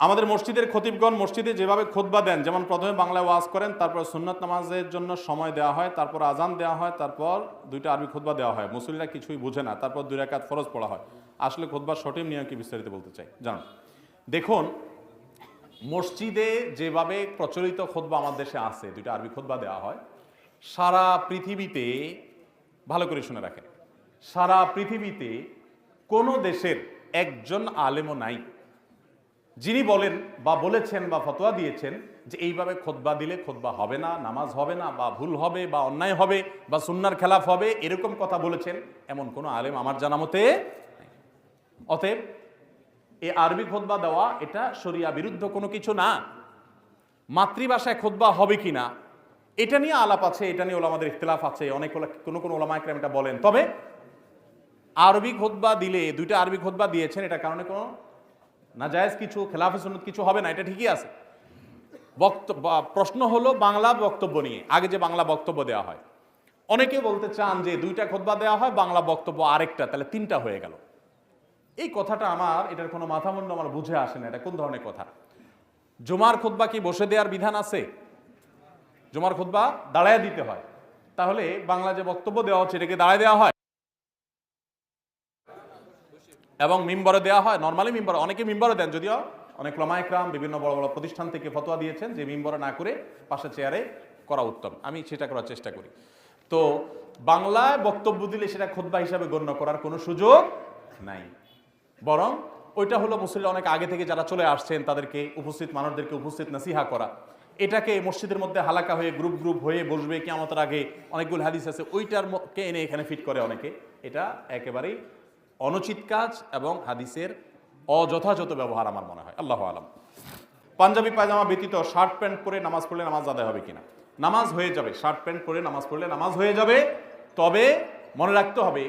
আমাদের মসজিদের খতিবগণ মসজিদে যেভাবে খুতবা দেন, যেমন প্রথমে বাংলায় ওয়াজ করেন, তারপর সুন্নাত নামাজের জন্য সময় দেওয়া হয়, তারপর আজান দেওয়া হয়, তারপর দুইটা আরবি খুতবা দেওয়া হয়। মুসল্লিরা কিছুই বুঝে না, তারপর 2 রাকাত ফরজ পড়া হয়। আসলে খুতবার সঠিক নিয়ম কি বিস্তারিত বলতে চাই, জানুন। দেখুন, মসজিদে যেভাবে প্রচলিত খুতবা আমার দেশে আছে, 2টা আরবি খুতবা দেওয়া হয়। সারা পৃথিবীতে, ভালো করে শুনে রাখেন, সারা পৃথিবীতে কোনো দেশের একজন আলেমও নাই যিনি বলেন বা বলেছেন বা ফতোয়া দিয়েছেন যে এইভাবে খুতবা দিলে খুতবা হবে না, নামাজ হবে না, বা ভুল হবে, বা অন্যায় হবে, বা সুন্নাহর খেলাফ হবে, এরকম কথা বলেছেন এমন কোনো আলেম আমার জানা মতে নাই। অতএব এই আরবি খুতবা দেওয়া এটা শরিয়া বিরুদ্ধ কোনো কিছু না। মাতৃভাষায় খুতবা হবে কিনা এটা নিয়ে আলাপ আছে, এটা নিয়ে ওলামাদের ইখতিলাফ আছে, অনেক কোন ওলামা ইকরাম এটা বলেন। তবে আরবি খুতবা দিলে, 2টা আরবি খুতবা দিয়েছেন, এটা কারণে কোনো নাজায়েজ কিছু, খেলাফে সুন্নাত কিছু হবে না, এটা ঠিকই আছে। প্রশ্ন হলো বাংলা বক্তব্য নিয়ে। আগে যে বাংলা বক্তব্য দেওয়া হয়, অনেকে বলতে চান যে 2টা খুতবা দেওয়া হয়, বাংলা বক্তব্য আরেকটা, তাহলে 3টা হয়ে গেল। এই কথাটা আমার, এটার কোনো মাথামুন্ড আমার বুঝে আসে না, এটা কোন ধরনের কথা। জুমার খুতবা কি বসে দেওয়ার বিধান আছে? জুমার খুতবা দাঁড়ায় দিতে হয়, তাহলে বাংলা যে বক্তব্য দেওয়া হচ্ছে এটাকে দাঁড়ায় দেওয়া হয় এবং মিম্বরে দেওয়া হয়। নর্মালি মিম্বরে, অনেকে মিম্বরে দেন, যদিও অনেক উলামা ইকরাম বিভিন্ন বড় বড় প্রতিষ্ঠান থেকে ফতোয়া দিয়েছেন যে মিম্বরে না করে পাশে চেয়ারে করা উত্তম। আমি সেটা করার চেষ্টা করি। তো বাংলায় বক্তব্য দিলে সেটা খুতবা হিসাবে গণ্য করার কোনো সুযোগ নাই, বরং ওইটা হলো মুসল্লি অনেক আগে থেকে যারা চলে আসছেন তাদেরকে, উপস্থিত মানুষদেরকে উপস্থিত নাসিহা করা। এটাকে মসজিদের মধ্যে হালাকা হয়ে গ্রুপ গ্রুপ হয়ে বসবে কিয়ামতের আগে, অনেকগুলো হাদিস আছে, ওইটারকে এনে এখানে ফিট করে অনেকে। এটা একেবারেই অনুচিত কাজ এবং হাদিসের অযথাযথ ব্যবহার আমার মনে হয়। আল্লাহু আলাম। পাঞ্জাবি পায়জামা ব্যতীত শার্ট প্যান্ট পরে নামাজ পড়লে নামাজ আদায় হবে কিনা? নামাজ হয়ে যাবে, শার্ট প্যান্ট পরে নামাজ পড়লে নামাজ হয়ে যাবে। তবে মনে রাখতে হবে,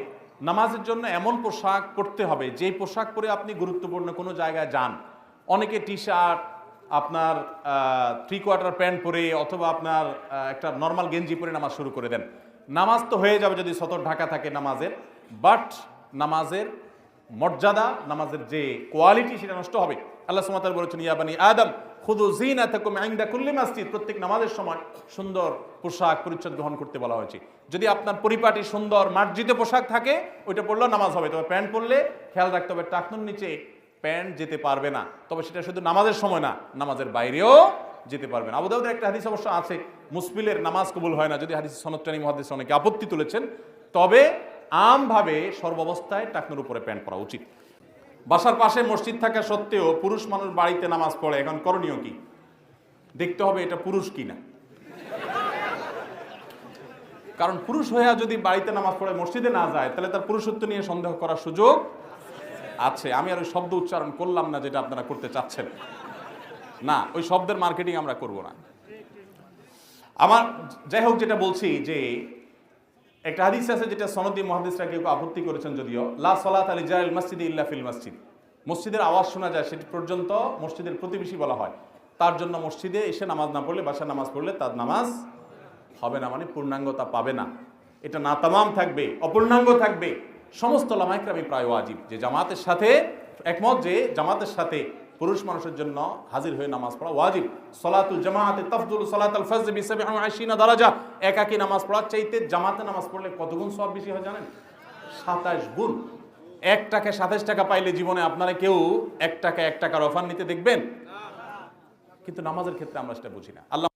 নামাজের জন্য এমন পোশাক পরতে হবে যেই পোশাক পরে আপনি গুরুত্বপূর্ণ কোনো জায়গায় যান। অনেকে টি শার্ট, আপনার 3/4 প্যান্ট পরে, অথবা আপনার একটা নর্মাল গেঞ্জি পরে নামাজ শুরু করে দেন। নামাজ তো হয়ে যাবে যদি সতর ঢাকা থাকে নামাজের, বাট নামাজের মর্যাদা, নামাজের যে কোয়ালিটি, সেটা নষ্ট হবে। আল্লাহ সুবহানাহু ওয়া তাআলা বলেছেন, ইয়া বানি আদম খুযু যিনাতাকুম ইনদা কুল্লি মসজিদ। প্রত্যেক নামাজের সময় সুন্দর পোশাক পরিচ্ছদ গ্রহণ করতে বলা হয়েছে। যদি আপনার পরিপাটি সুন্দর মার্জিত পোশাক থাকে, ওইটা পরলেও নামাজ হবে। তবে প্যান্ট পরলে খেয়াল রাখতে হবে, টাকনুর নিচে প্যান্ট যেতে পারবে না। তবে সেটা শুধু নামাজের সময় না, নামাজের বাইরেও যেতে পারবে না। আবু দাউদের একটা হাদিস অবশ্য আছে, মুসবিলের নামাজ কবুল হয় না, যদি হাদিস সনদটানি মুহাদ্দিস অনেকে আপত্তি তুলেছেন। তবে আমভাবে সর্বাবস্থায় টাকনুর উপরে প্যান্ট পরা উচিত। বাসার পাশে মসজিদ থাকা সত্ত্বেও পুরুষ মানুষ বাড়িতে নামাজ পড়ে, এখন করণীয় কি? দেখতে হবে এটা পুরুষ কিনা। কারণ পুরুষ হইয়া যদি বাড়িতে নামাজ পড়ে মসজিদে না যায়, তাহলে তার পুরুষত্ব নিয়ে সন্দেহ করার সুযোগ আছে। আমি আর ওই শব্দ উচ্চারণ করলাম না যেটা আপনারা করতে চাচ্ছেন, না, ওই শব্দের মার্কেটিং আমরা করব না। আমার যাই হোক, যেটা বলছি যে একটা হাদিস আছে যেটা সনদি মুহাদ্দিসরা কেউ আপত্তি করেছেন, যদিও লা সালাতা লিজারিল মসজিদি ইল্লা ফিল মসজিদ। মসজিদের আওয়াজ শোনা যায় সেটি পর্যন্ত মসজিদের প্রতিবেশী বলা হয়। তার জন্য মসজিদে এসে নামাজ না পড়লে, বাসায় নামাজ পড়লে তার নামাজ হবে না, মানে পূর্ণাঙ্গতা পাবে না। এটা না তামাম থাকবে, অপূর্ণাঙ্গ থাকবে। সমস্ত উলামা ইকরামই প্রায় ওয়াজিব, যে জামাতের সাথে একমত, যে জামাতের সাথে পুরুষ মানুষের জন্য হাজির হয়ে নামাজ পড়া ওয়াজিব। সলাতুল জামাআতি তাফদুলু সালাতাল ফজর বি 27 দারাজা। একাকী নামাজ পড়ার চাইতে জামাতে নামাজ পড়লে কত গুণ সওয়াব বেশি হয় জানেন? 27 গুণ। 1 টাকায় 27 টাকা পাইলে জীবনে আপনারা কেউ 1 টাকায় 1 টাকার অফার নিতে দেখবেন? কিন্তু নামাজের ক্ষেত্রে আমরা সেটা বুঝি না। আল্লাহ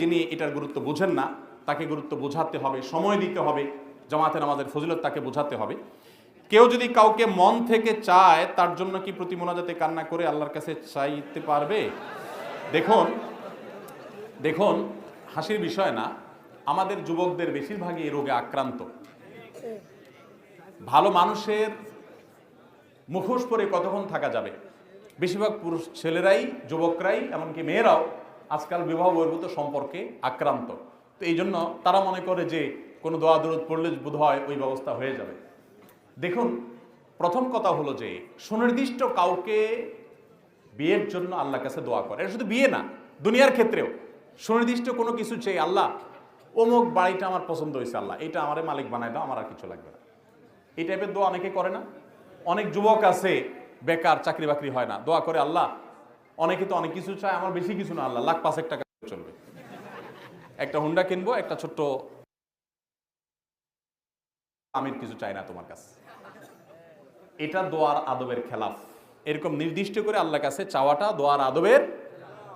যিনি এটার গুরুত্ব বুঝেন না, তাকে গুরুত্ব বোঝাতে হবে, সময় দিতে হবে, জামাতে নামাজের ফজিলত তাকে বোঝাতে হবে। কেউ যদি কাউকে মন থেকে চায়, তার জন্য কি প্রতি মোনাজাতে কান্না করে আল্লাহর কাছে চাইতে পারবে? দেখুন, হাসির বিষয় না, আমাদের যুবকদের বেশিরভাগই এই রোগে আক্রান্ত। ভালো মানুষের মুখোশ পরে কতক্ষণ থাকা যাবে? বেশিরভাগ পুরুষ ছেলেরাই, যুবকরাই, এমনকি মেয়েরাও আজকাল বিবাহ বহির্ভূত সম্পর্কে আক্রান্ত। তো এই জন্য তারা মনে করে যে কোনো দোয়া দরুদ পড়লে বোধ হয় ওই ব্যবস্থা হয়ে যাবে। দেখুন, প্রথম কথা হলো যে সুনির্দিষ্ট কাউকে বিয়ের জন্য আল্লাহর কাছে দোয়া করে, এটা শুধু বিয়ে না, দুনিয়ার ক্ষেত্রেও সুনির্দিষ্ট কোনো কিছু চেয়ে, আল্লাহ অমুক বাড়িটা আমার পছন্দ হয়েছে, আল্লাহ এটা আমারে মালিক বানায় দাও, আমার আর কিছু লাগবে না। এই টাইপের দোয়া অনেকে করে না। অনেক যুবক আছে বেকার, চাকরি বাকরি হয় না, দোয়া করে আল্লাহ, অনেকে তো অনেক কিছু চায়, আমার বেশি কিছু না আল্লাহ, লাখ 5 টাকা চলবে, একটা হুন্ডা কিনবো, একটা ছোট্ট আমির কিছু চাই না তোমার কাছে। এটা দোয়ার আদবের খেলাফ। এরকম নির্দিষ্ট করে আল্লাহর কাছে চাওয়াটা দোয়ার আদবের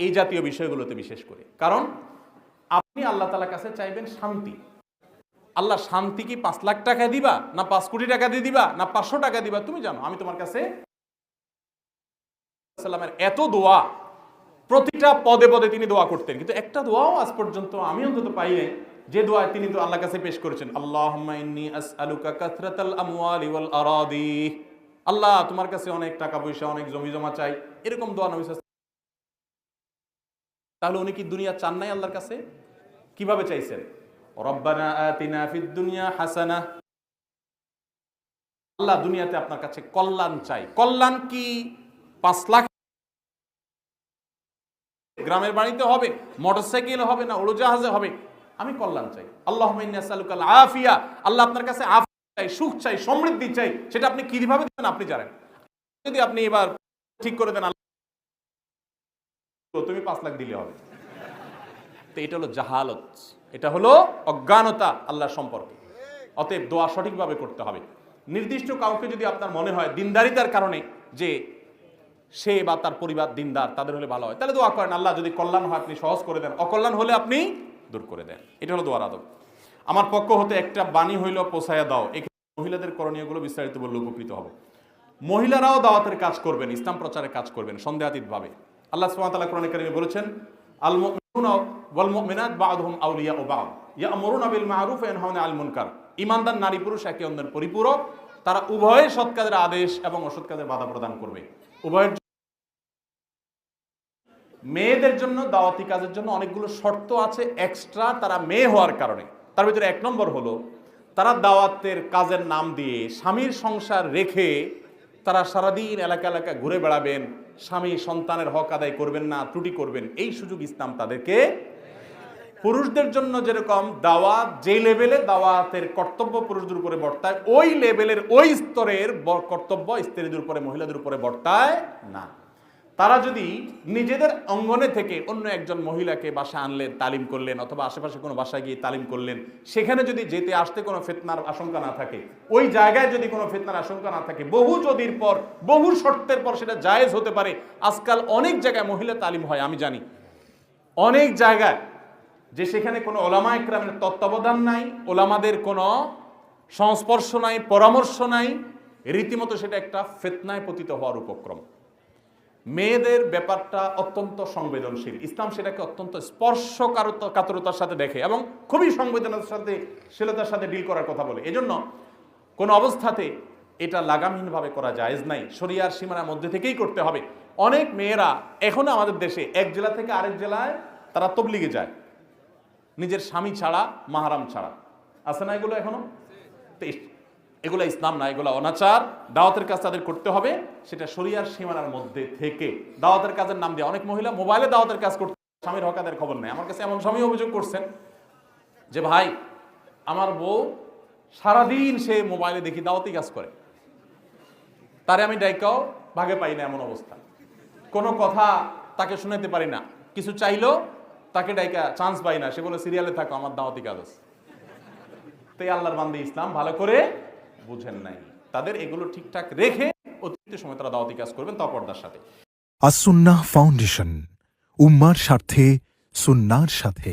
এই জাতীয় বিষয়গুলোতে বিশেষ করে। কারণ আপনি আল্লাহ তাআলার কাছে চাইবেন শান্তি। আল্লাহ শান্তি কি 5 লাখ টাকা দিবা, না 5 কোটি টাকা দিয়ে দিবা, না 500 টাকা দিবা, তুমি জানো। আমি তোমার কাছে সাল্লামের এত দোয়া, প্রতিটা পদে পদে তিনি দোয়া করতেন, কিন্তু একটা দোয়াও আজ পর্যন্ত আমি অন্তত পাই নাই যে দোয়া তিনি তো আল্লাহর কাছে পেশ করেছেন, আল্লাহুম্মা ইন্নী আসআলুকা কাসরাতাল আমওয়ালি ওয়াল আরাদি। আল্লাহ তোমার কাছে অনেক টাকা পয়সা, অনেক জমি জমা চাই, এরকম দোয়া নবী সাল্লাল্লাহু আলাইহি ওয়াসাল্লাম। তাহলে উনি কি দুনিয়া চান নাই আল্লাহর কাছে? কিভাবে চাইছেন? রব্বানা আতিনা ফিদ দুনিয়া হাসানাহ। আল্লাহ দুনিয়াতে আপনার কাছে কল্যাণ চাই। কল্যাণ কি 5 লাখ গ্রামের বাড়িতে হবে, মোটরসাইকেল হবে, না উড়োজাহাজে হবে? আমি কল্যাণ চাই। আল্লাহুম্মা ইন্নী আসআলুকাল আফিয়া। আল্লাহ আপনার কাছে আফিয়া চাই, সুখ চাই, সমৃদ্ধি চাই। সেটা আপনি কিভাবে দেবেন আপনি জানেন। যদি আপনি এবার ঠিক করে দেন আল্লাহ তুমি 5 লাখ দিলে হবে, তো এটা হলো জাহালত, এটা হলো অজ্ঞানতা আল্লাহর সম্পর্কে। অতএব দোয়া সঠিকভাবে করতে হবে। নির্দিষ্ট কাউকে যদি আপনার মনে হয় দিনদারিতার কারণে যে সে বা তার পরিবার দিনদার, তাদের হলে ভালো হয়, তাহলে দোয়া করেন আল্লাহ যদি কল্যাণ হয় আপনি সহজ করে দেন, অকল্যাণ হলে আপনি দূর করে দেন। এটা হলো দোয়ার আদব। আমার পক্ষ হতে একটা বাণী হইল পৌঁছায়া দাও। এখানে মহিলাদের করণীয়গুলো বিস্তারিত বললে উপকৃত হবে। মহিলারাও দাওয়াতের কাজ করবেন, ইসলাম প্রচারের কাজ করবেন সন্দেহাতীতভাবে। আল্লাহ সুবহানাহু ওয়া তাআলা কোরআনে কারিমে বলেছেন, আল মুমিনুনা ওয়াল মুমিনাত বা'দুহুম আউলিয়াউ বা'দ ইয়া'মুরুনা বিল মা'রুফ ওয়া ইয়ানহাউনা আনিল মুনকার। ঈমানদার নারী পুরুষ একে অন্যের পরিপূরক, তারা উভয়ে সৎ কাজের আদেশ এবং অসৎ কাজের বাধা প্রদান করবে। উভয়ের মেয়েদের জন্য দাওয়াতি কাজের জন্য অনেকগুলো শর্ত আছে এক্সট্রা, তারা মেয়ে হওয়ার কারণে। তার ভিতরে 1 নম্বর হলো তারা দাওয়াতের কাজের নাম দিয়ে স্বামীর সংসার রেখে তারা সারাদিন এলাকা এলাকা ঘুরে বেড়াবেন, স্বামী সন্তানের হক আদায় করবেন না, ত্রুটি করবেন, এই সুযোগ ইসলাম তাদেরকে। পুরুষদের জন্য যেরকম দাওয়াত যে লেভেলে দাওয়াতের কর্তব্য পুরুষদের উপরে বর্তায়, ওই লেভেলের ওই স্তরের কর্তব্য স্ত্রীদের উপরে মহিলাদের উপরে বর্তায় না। তারা যদি নিজেদের অঙ্গনে থেকে অন্য একজন মহিলাকে বাসায় আনলেন, তালিম করলেন, অথবা আশেপাশে কোনো বাসায় গিয়ে তালিম করলেন, সেখানে যদি যেতে আসতে কোনো ফিতনার আশঙ্কা না থাকে, ওই জায়গায় যদি কোনো ফিতনার আশঙ্কা না থাকে, বহু যদির পর বহু শর্তের পর সেটা জায়েজ হতে পারে। আজকাল অনেক জায়গায় মহিলা তালিম হয়, আমি জানি অনেক জায়গায়, যে সেখানে কোনো ওলামা ইকরামের তত্ত্বাবধান নাই, ওলামাদের কোনো সংস্পর্শ নাই, পরামর্শ নাই, রীতিমতো সেটা একটা ফিতনায় পতিত হওয়ার উপক্রম। মেয়েদের ব্যাপারটা অত্যন্ত সংবেদনশীল, ইসলাম সেটাকে অত্যন্ত স্পর্শকাতরতার সাথে দেখে এবং খুবই সংবেদনশীলতার সাথে ডিল করার কথা বলে। এজন্য কোনো অবস্থাতে এটা লাগামহীনভাবে করা জায়েজ নাই, শরিয়ার সীমানার মধ্যে থেকেই করতে হবে। অনেক মেয়েরা এখনো আমাদের দেশে এক জেলা থেকে আরেক জেলায় তারা তবলিগে যায়, নিজের স্বামী ছাড়া, মাহারাম ছাড়া। আছে না এগুলো এখনো? এগুলো ইসলাম না, এগুলো অনাচার। দাওয়াতের কাজ তাদের করতে হবে, সেটা শরিয়ার সীমানার মধ্যে থেকে। দাওয়াতের কাজের নাম দিয়ে অনেক মহিলা মোবাইলে দাওয়াতের কাজ করতে, স্বামীর হক আদায়ের খবর নেই। আমার কাছে এমন স্বামী অভিযোগ করছেন যে ভাই আমার বউ সারাদিন সে মোবাইলে দেখি দাওয়াতি কাজ করে, তারে আমি ডাইকাও ভাগে পাই না, এমন অবস্থা। কোনো কথা তাকে শুনাইতে পারি না, কিছু চাইলো তাকে ডাইকা চান্স পাই না, সে বলে সিরিয়ালে থাকো আমার দাওয়াতি কাজ আছে। তাই আল্লাহর বান্দা ইসলাম ভালো করে বুঝেন নাই, তাদের এগুলো ঠিকঠাক রেখে অতিরিক্ত সময় তারা দাওয়াতি কাজ করবেন, তাও পর্দার সাথে। আস-সুন্নাহ ফাউন্ডেশন, উম্মার স্বার্থে সুন্নাহর সাথে।